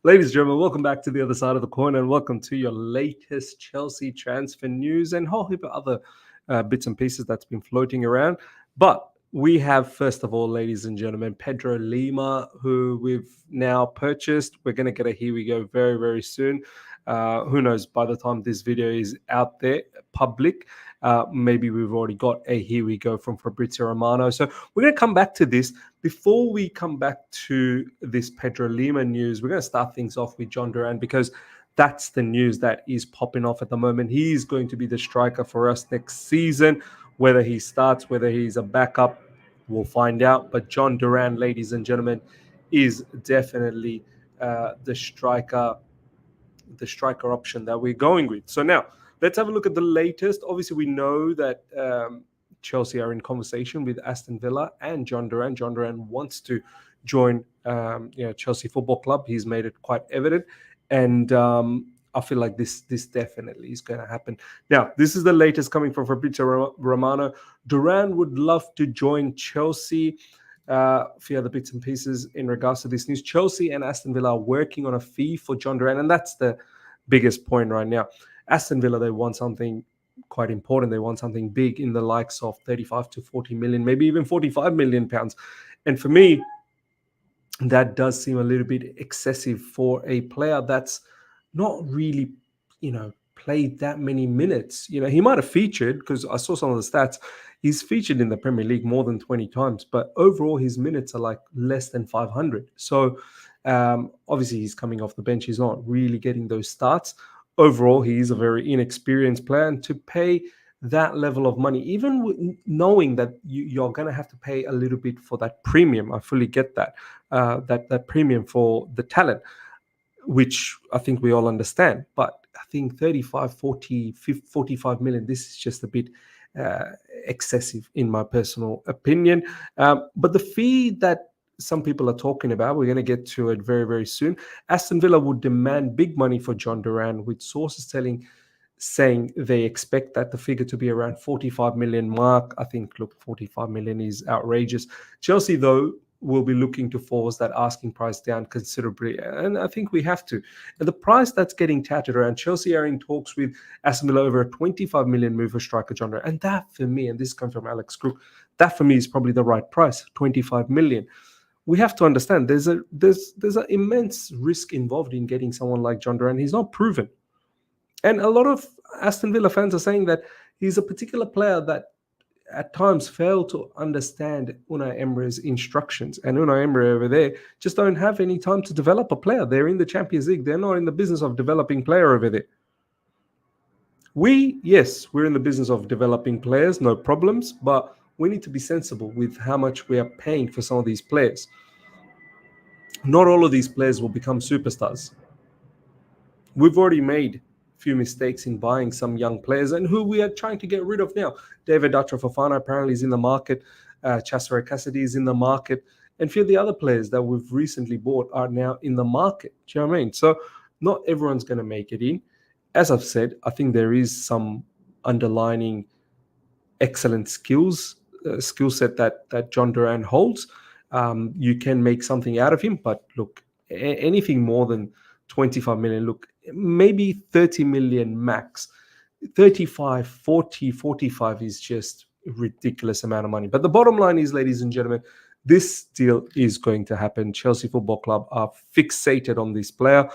Ladies and gentlemen, welcome back to the other side of the corner and welcome to your latest Chelsea transfer news and a whole heap of other bits and pieces that's been floating around. But we have, first of all, ladies and gentlemen, Pedro Lima, who we've now purchased. We're going to get a here we go very, very soon. Who knows, by the time this video is out there, public, maybe we've already got a here we go from Fabrizio Romano. So we're going to come back to this. Before we come back to this Pedro Lima news, we're going to start things off with Jhon Durán because that's the news that is popping off at the moment. He's going to be the striker for us next season. Whether he starts, whether he's a backup, we'll find out. But Jhon Durán, ladies and gentlemen, is definitely the striker option that we're going with. So now let's have a look at the latest. Obviously, we know that Chelsea are in conversation with Aston Villa and Jhon Durán. Jhon Durán wants to join Chelsea Football Club. He's made it quite evident. And I feel like this definitely is going to happen. Now, this is the latest coming from Fabrizio Romano. Durán would love to join Chelsea. A few other bits and pieces in regards to this news. Chelsea and Aston Villa are working on a fee for Jhon Durán, and that's the biggest point right now. Aston Villa, they want something quite important. They want something big in the likes of 35 to 40 million, maybe even 45 million pounds. And for me, that does seem a little bit excessive for a player that's not really, played that many minutes. He might have featured, because I saw some of the stats. He's featured in the Premier League more than 20 times, but overall his minutes are like less than 500. So obviously he's coming off the bench. He's not really getting those starts. Overall, he is a very inexperienced player, and to pay that level of money, even knowing that you're going to have to pay a little bit for that premium, I fully get that, that premium for the talent, which I think we all understand. But I think 35, 40, 50, 45 million, this is just a bit excessive in my personal opinion. But the fee that some people are talking about, we're going to get to it very, very soon. Aston Villa would demand big money for Jhon Durán, with sources saying they expect that the figure to be around 45 million mark. I think, look, 45 million is outrageous. Chelsea, though, will be looking to force that asking price down considerably, and I think we have to. And the price that's getting touted around, Chelsea are in talks with Aston Villa over a 25 million move for striker Jhon Durán, and that for me, and this comes from Alex Crook, that for me is probably the right price, 25 million. We have to understand there's an immense risk involved in getting someone like Jhon Durán. He's not proven. And a lot of Aston Villa fans are saying that he's a particular player that at times fail to understand Unai Emery's instructions. And Unai Emery over there just don't have any time to develop a player. They're in the Champions League. They're not in the business of developing player over there. Yes, we're in the business of developing players, no problems, but we need to be sensible with how much we are paying for some of these players. Not all of these players will become superstars. We've already made few mistakes in buying some young players, and who we are trying to get rid of now. David Datra Fofana apparently is in the market. Cesare Cassidy is in the market. And a few of the other players that we've recently bought are now in the market. Do you know what I mean? So not everyone's going to make it in. As I've said, I think there is some underlining excellent skill set that Jhon Durán holds. You can make something out of him, but look, anything more than 25 million, look, maybe 30 million max. 35, 40, 45 is just a ridiculous amount of money. But the bottom line is, ladies and gentlemen, this deal is going to happen. Chelsea Football Club are fixated on this player.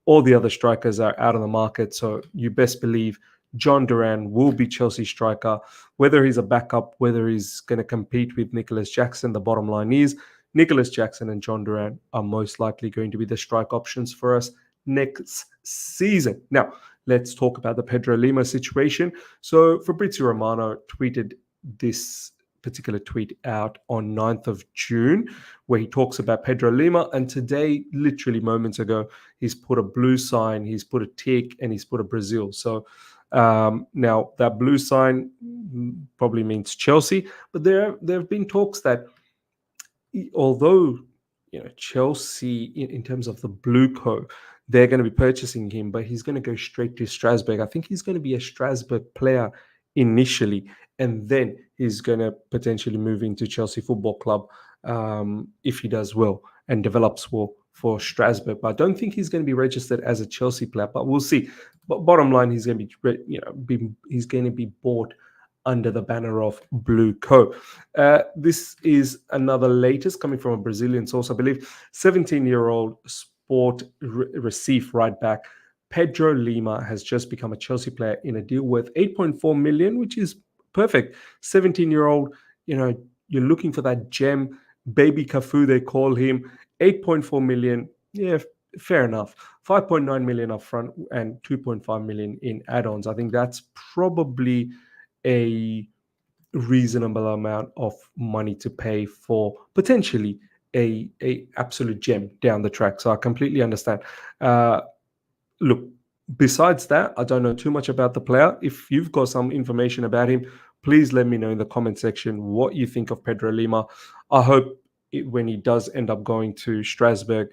All the other strikers are out of the market, so you best believe Jhon Durán will be Chelsea striker. Whether he's a backup, whether he's going to compete with Nicholas Jackson, the bottom line is Nicholas Jackson and Jhon Durán are most likely going to be the strike options for us next season. Now, let's talk about the Pedro Lima situation. So Fabrizio Romano tweeted this particular tweet out on 9th of June, where he talks about Pedro Lima. And today, literally moments ago, he's put a blue sign, he's put a tick, and he's put a Brazil. So now that blue sign probably means Chelsea, but there have been talks that although Chelsea, in terms of the BlueCo, they're going to be purchasing him, but he's going to go straight to Strasbourg. I think he's going to be a Strasbourg player initially, and then he's going to potentially move into Chelsea Football Club if he does well and develops well for Strasbourg. But I don't think he's going to be registered as a Chelsea player, but we'll see. But bottom line, he's going to he's going to be bought under the banner of BlueCo. This is another latest coming from a Brazilian source, I believe. 17-year-old Sport Recife right back Pedro Lima has just become a Chelsea player in a deal worth 8.4 million, which is perfect. 17-year-old, you're looking for that gem, baby Cafu, they call him. 8.4 million, yeah, fair enough. 5.9 million up front and 2.5 million in add-ons. I think that's probably a reasonable amount of money to pay for potentially a absolute gem down the track. So I completely understand. Look, besides that, I don't know too much about the player. If you've got some information about him, please let me know in the comment section what you think of Pedro Lima. I hope when he does end up going to Strasbourg,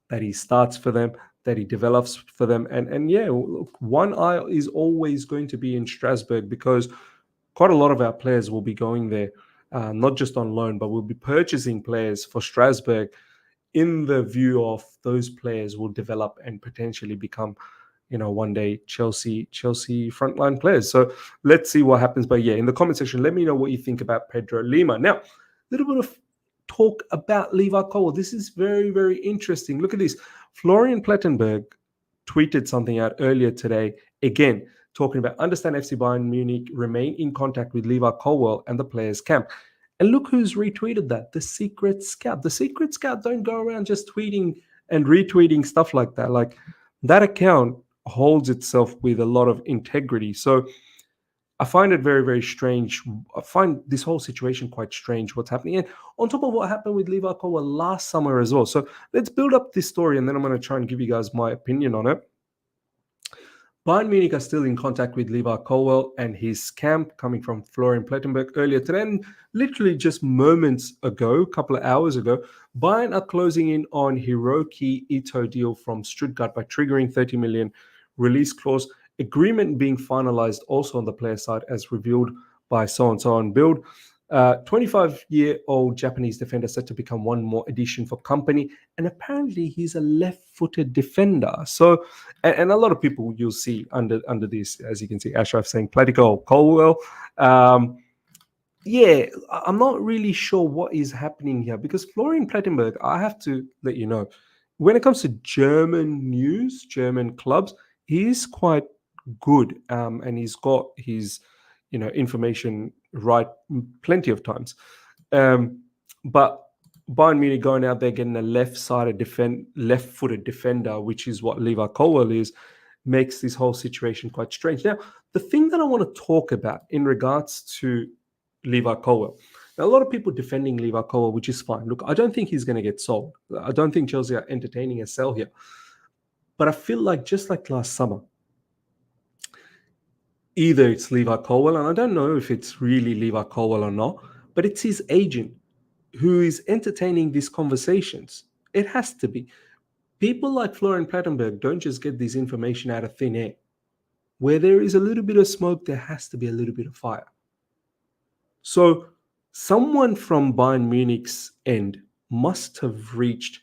that he starts for them, that he develops for them. And yeah, look, one eye is always going to be in Strasbourg because quite a lot of our players will be going there, not just on loan, but we'll be purchasing players for Strasbourg in the view of those players will develop and potentially become, one day Chelsea frontline players. So let's see what happens. But yeah, in the comment section, let me know what you think about Pedro Lima. Now, a little bit of talk about Levi Colwill. This is very, very interesting. Look at this. Florian Plettenberg tweeted something out earlier today, again, talking about understand FC Bayern Munich remain in contact with Levi Colwill and the players' camp. And look who's retweeted that, the Secret Scout. The Secret Scout don't go around just tweeting and retweeting stuff like that. Like, that account holds itself with a lot of integrity. So I find it very, very strange. I find this whole situation quite strange, what's happening. And on top of what happened with Levi Colwill last summer as well. So let's build up this story, and then I'm going to try and give you guys my opinion on it. Bayern Munich are still in contact with Levi Colwill and his camp, coming from Florian Plettenberg earlier today. And literally just moments ago, a couple of hours ago, Bayern are closing in on Hiroki Ito deal from Stuttgart by triggering 30 million release clause. Agreement being finalized also on the player side as revealed by So and So on Build. 25-year-old Japanese defender set to become one more addition for company, and apparently he's a left-footed defender. So, and a lot of people you'll see under this, as you can see, Ashraf saying Platico Colwill. Yeah, I'm not really sure what is happening here because Florian Plettenberg, I have to let you know, when it comes to German news, German clubs, he's quite good, and he's got his information right plenty of times. But Bayern Munich going out there getting a left-footed defender, which is what Levi Colwill is, makes this whole situation quite strange. Now, the thing that I want to talk about in regards to Levi Colwill, now, a lot of people defending Levi Colwill, which is fine. Look, I don't think he's going to get sold. I don't think Chelsea are entertaining a sell here. But I feel like just like last summer, either it's Levi Colwill, and I don't know if it's really Levi Colwill or not, but it's his agent who is entertaining these conversations. It has to be. People like Florian Plettenberg don't just get this information out of thin air. Where there is a little bit of smoke, there has to be a little bit of fire. So someone from Bayern Munich's end must have reached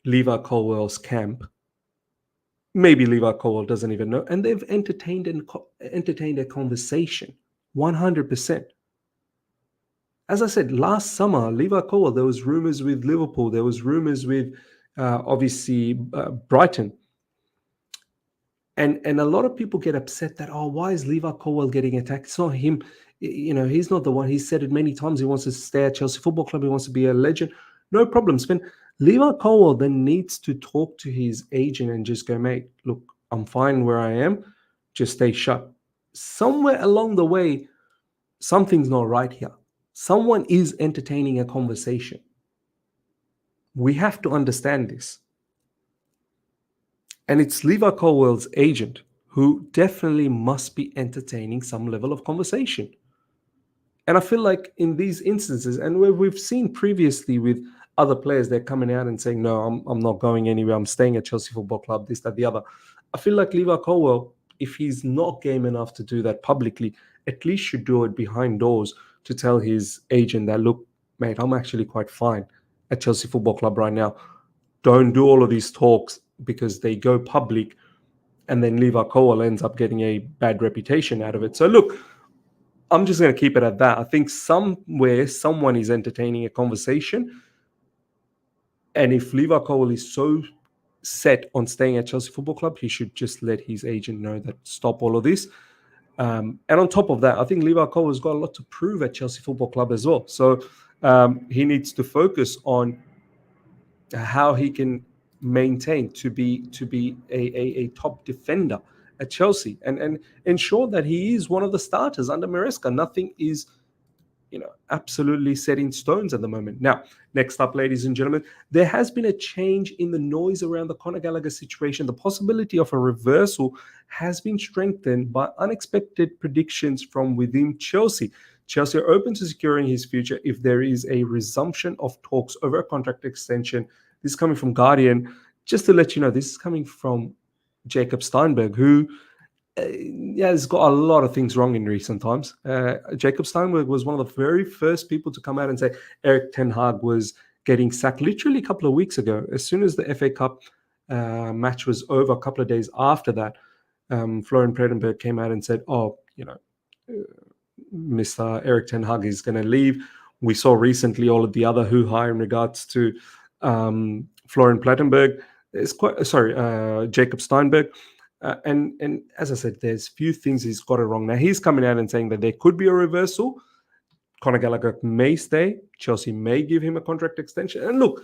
Levi Colwill's camp. Maybe Levi Colwill doesn't even know, and they've entertained a conversation, 100%. As I said, last summer, Levi Colwill, there was rumors with Liverpool, there was rumors with, obviously, Brighton. And a lot of people get upset that, why is Levi Colwill getting attacked? It's not him. He's not the one. He's said it many times. He wants to stay at Chelsea Football Club. He wants to be a legend. No problem, Spin. Levi Colwill then needs to talk to his agent and just go, mate, look, I'm fine where I am. Just stay shut. Somewhere along the way, something's not right here. Someone is entertaining a conversation. We have to understand this. And it's Levi Colwill's agent who definitely must be entertaining some level of conversation. And I feel like in these instances, and where we've seen previously with other players, they're coming out and saying, no, I'm not going anywhere. I'm staying at Chelsea Football Club, this, that, the other. I feel like Levi Colwill, if he's not game enough to do that publicly, at least should do it behind doors to tell his agent that, look, mate, I'm actually quite fine at Chelsea Football Club right now. Don't do all of these talks because they go public and then Levi Colwill ends up getting a bad reputation out of it. So look, I'm just going to keep it at that. I think somewhere someone is entertaining a conversation. And if Levi Colwill is so set on staying at Chelsea Football Club, he should just let his agent know that stop all of this. And on top of that, I think Levi Colwill has got a lot to prove at Chelsea Football Club as well. So he needs to focus on how he can maintain to be a top defender at Chelsea and ensure that he is one of the starters under Maresca. Nothing is absolutely set in stones at the moment. Now, next up, ladies and gentlemen, there has been a change in the noise around the Conor Gallagher situation. The possibility of a reversal has been strengthened by unexpected predictions from within Chelsea. Chelsea are open to securing his future if there is a resumption of talks over a contract extension. This is coming from Guardian. Just to let you know, this is coming from Jacob Steinberg, who has got a lot of things wrong in recent times. Jacob Steinberg was one of the very first people to come out and say Erik ten Hag was getting sacked literally a couple of weeks ago. As soon as the FA Cup match was over, a couple of days after that, Florian Plettenberg came out and said, Mr. Erik ten Hag is going to leave. We saw recently all of the other hoo-ha in regards to Florian Plettenberg. Jacob Steinberg. And as I said, there's few things he's got it wrong. Now, he's coming out and saying that there could be a reversal. Conor Gallagher may stay. Chelsea may give him a contract extension. And look,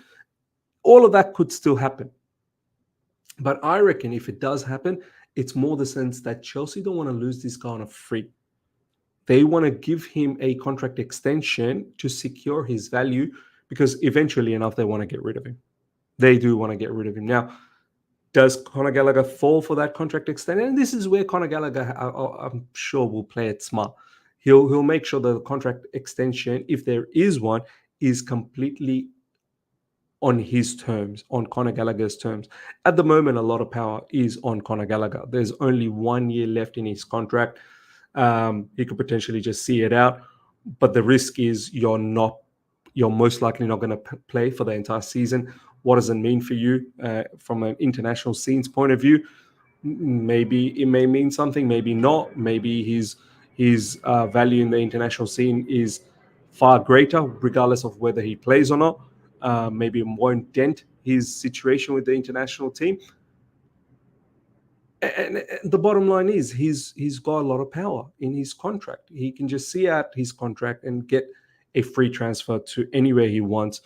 all of that could still happen. But I reckon if it does happen, it's more the sense that Chelsea don't want to lose this guy on a free. They want to give him a contract extension to secure his value because eventually enough, they want to get rid of him. They do want to get rid of him. Now, does Conor Gallagher fall for that contract extension? And this is where Conor Gallagher, I'm sure, will play it smart. He'll make sure that the contract extension, if there is one, is completely on his terms, on Conor Gallagher's terms. At the moment, a lot of power is on Conor Gallagher. There's only 1 year left in his contract. He could potentially just see it out. But the risk is you're most likely not going to play for the entire season. What does it mean for you from an international scenes point of view? Maybe it may mean something, maybe not. Maybe his value in the international scene is far greater, regardless of whether he plays or not. Maybe it won't dent his situation with the international team. And the bottom line is he's got a lot of power in his contract. He can just see out his contract and get a free transfer to anywhere he wants.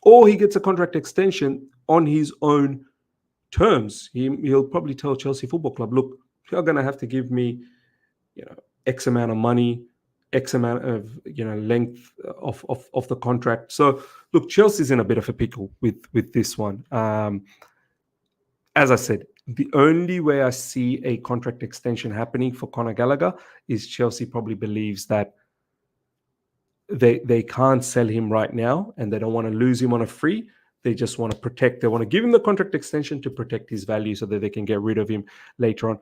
Or he gets a contract extension on his own terms. He'll probably tell Chelsea Football Club, look, you're going to have to give me, X amount of money, X amount of, length of the contract. So, look, Chelsea's in a bit of a pickle with this one. As I said, the only way I see a contract extension happening for Conor Gallagher is Chelsea probably believes that they can't sell him right now and they don't want to lose him on a free. They just want to protect. They want to give him the contract extension to protect his value so that they can get rid of him later on.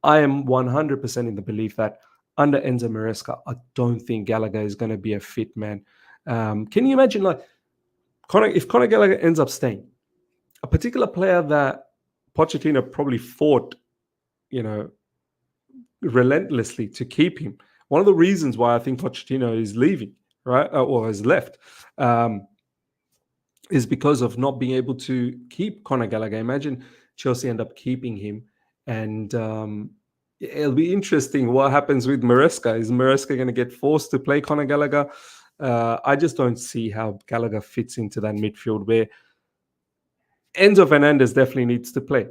I am 100% in the belief that under Enzo Maresca, I don't think Gallagher is going to be a fit man. Can you imagine, if Conor Gallagher ends up staying, a particular player that Pochettino probably fought, relentlessly to keep him. One of the reasons why I think Pochettino is leaving, right, or has left, is because of not being able to keep Conor Gallagher. Imagine Chelsea end up keeping him, and it'll be interesting what happens with Maresca. Is Maresca going to get forced to play Conor Gallagher? I just don't see how Gallagher fits into that midfield where Enzo Fernandez definitely needs to play.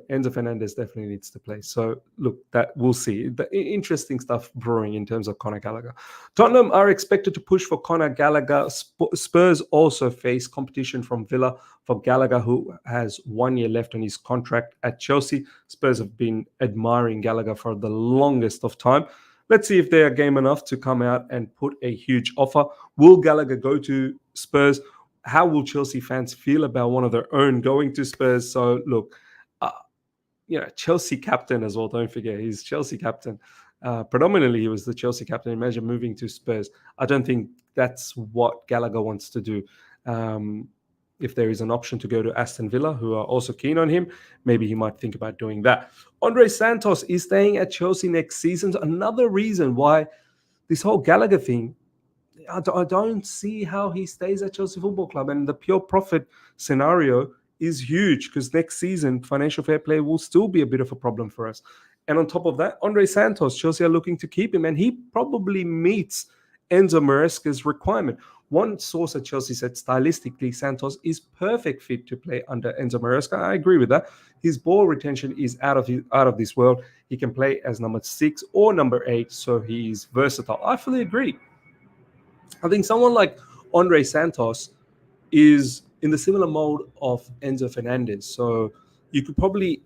So, look, that we'll see. The interesting stuff brewing in terms of Conor Gallagher. Tottenham are expected to push for Conor Gallagher. Spurs also face competition from Villa for Gallagher, who has 1 year left on his contract at Chelsea. Spurs have been admiring Gallagher for the longest of time. Let's see if they are game enough to come out and put a huge offer. Will Gallagher go to Spurs? How will Chelsea fans feel about one of their own going to Spurs? So, look, Chelsea captain as well. Don't forget, he's Chelsea captain. Predominantly, he was the Chelsea captain. Imagine moving to Spurs. I don't think that's what Gallagher wants to do. If there is an option to go to Aston Villa, who are also keen on him, maybe he might think about doing that. Andre Santos is staying at Chelsea next season. So another reason why this whole Gallagher thing, I don't see how he stays at Chelsea Football Club. And the pure profit scenario is huge because next season, financial fair play will still be a bit of a problem for us. And on top of that, Andre Santos, Chelsea are looking to keep him, and he probably meets Enzo Maresca's requirement. One source at Chelsea said stylistically, Santos is perfect fit to play under Enzo Maresca. I agree with that. His ball retention is out of this world. He can play as number 6 or number 8, so he's versatile. I fully agree. I think someone like Andre Santos is in the similar mold of Enzo Fernandez. So you could probably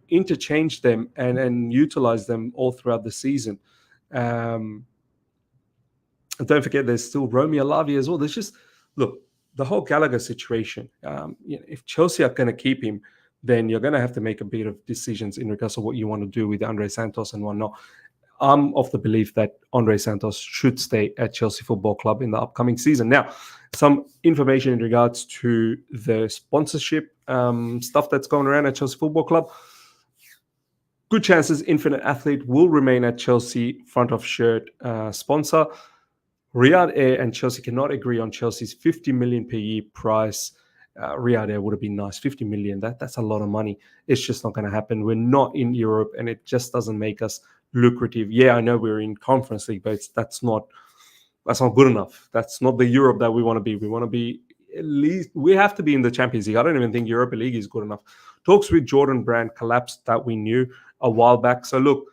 interchange them and utilize them all throughout the season. And don't forget, there's still Romeo Lavia as well. There's just, look, the whole Gallagher situation. If Chelsea are going to keep him, then you're going to have to make a bit of decisions in regards to what you want to do with Andre Santos and whatnot. I'm of the belief that Andre Santos should stay at Chelsea Football Club in the upcoming season. Now, some information in regards to the sponsorship stuff that's going around at Chelsea Football Club. Good chances Infinite Athlete will remain at Chelsea front of shirt sponsor. Riyadh Air and Chelsea cannot agree on Chelsea's 50 million per year price. Riyadh Air would have been nice. 50 million, that's a lot of money. It's just not going to happen. We're not in Europe, and it just doesn't make us lucrative. Yeah, I know we're in Conference League, but that's not good enough. That's not the Europe that we want to be. We want to be at least, we have to be in the Champions League. I don't even think Europa League is good enough. Talks with Jordan Brand collapsed, that we knew a while back. So look,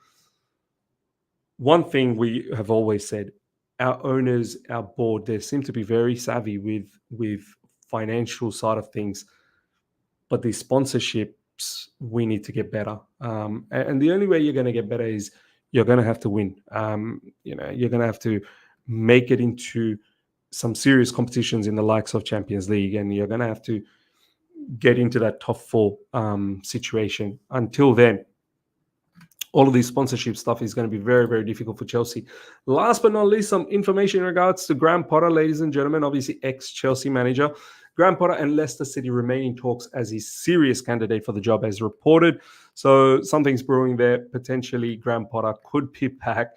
one thing we have always said, our owners, our board, they seem to be very savvy with financial side of things, but the sponsorships, we need to get better. And the only way you're going to get better is you're going to have to win. You're going to have to make it into some serious competitions in the likes of Champions League, and you're going to have to get into that top 4 situation. Until then, all of these sponsorship stuff is going to be very, very difficult for Chelsea. Last but not least, some information in regards to Graham Potter, ladies and gentlemen, obviously ex-Chelsea manager. Graham Potter and Leicester City remain in talks as his serious candidate for the job, as reported. So something's brewing there. Potentially, Graham Potter could be back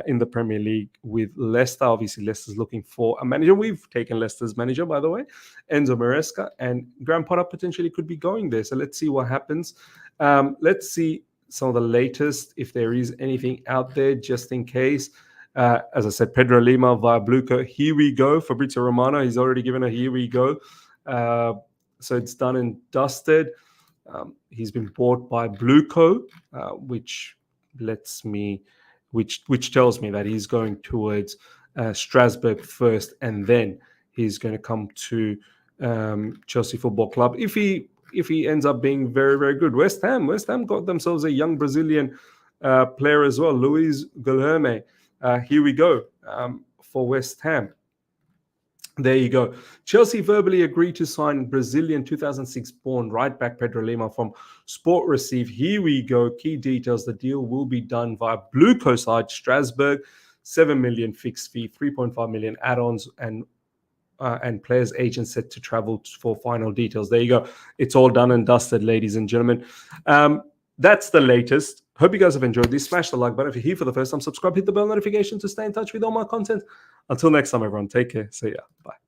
in the Premier League with Leicester. Obviously, Leicester's looking for a manager. We've taken Leicester's manager, by the way, Enzo Maresca, and Graham Potter potentially could be going there. So let's see what happens. Let's see some of the latest, if there is anything out there, just in case. As I said, Pedro Lima via BlueCo. Here we go. Fabrizio Romano, he's already given a here we go. So it's done and dusted. He's been bought by BlueCo, which tells me that he's going towards Strasbourg first, and then he's going to come to Chelsea Football Club. If he ends up being very, very good. West Ham got themselves a young Brazilian player as well, Luis Guilherme. Here we go for West Ham. There you go. Chelsea verbally agreed to sign Brazilian 2006-born right-back Pedro Lima from Sport Recife. Here we go. Key details. The deal will be done via BlueCo side Strasbourg. 7 million fixed fee, 3.5 million add-ons, and players' agents set to travel for final details. There you go. It's all done and dusted, ladies and gentlemen. That's the latest. Hope you guys have enjoyed this. Smash the like button if you're here for the first time. Subscribe, hit the bell notification to stay in touch with all my content. Until next time, everyone, take care. See ya. Bye.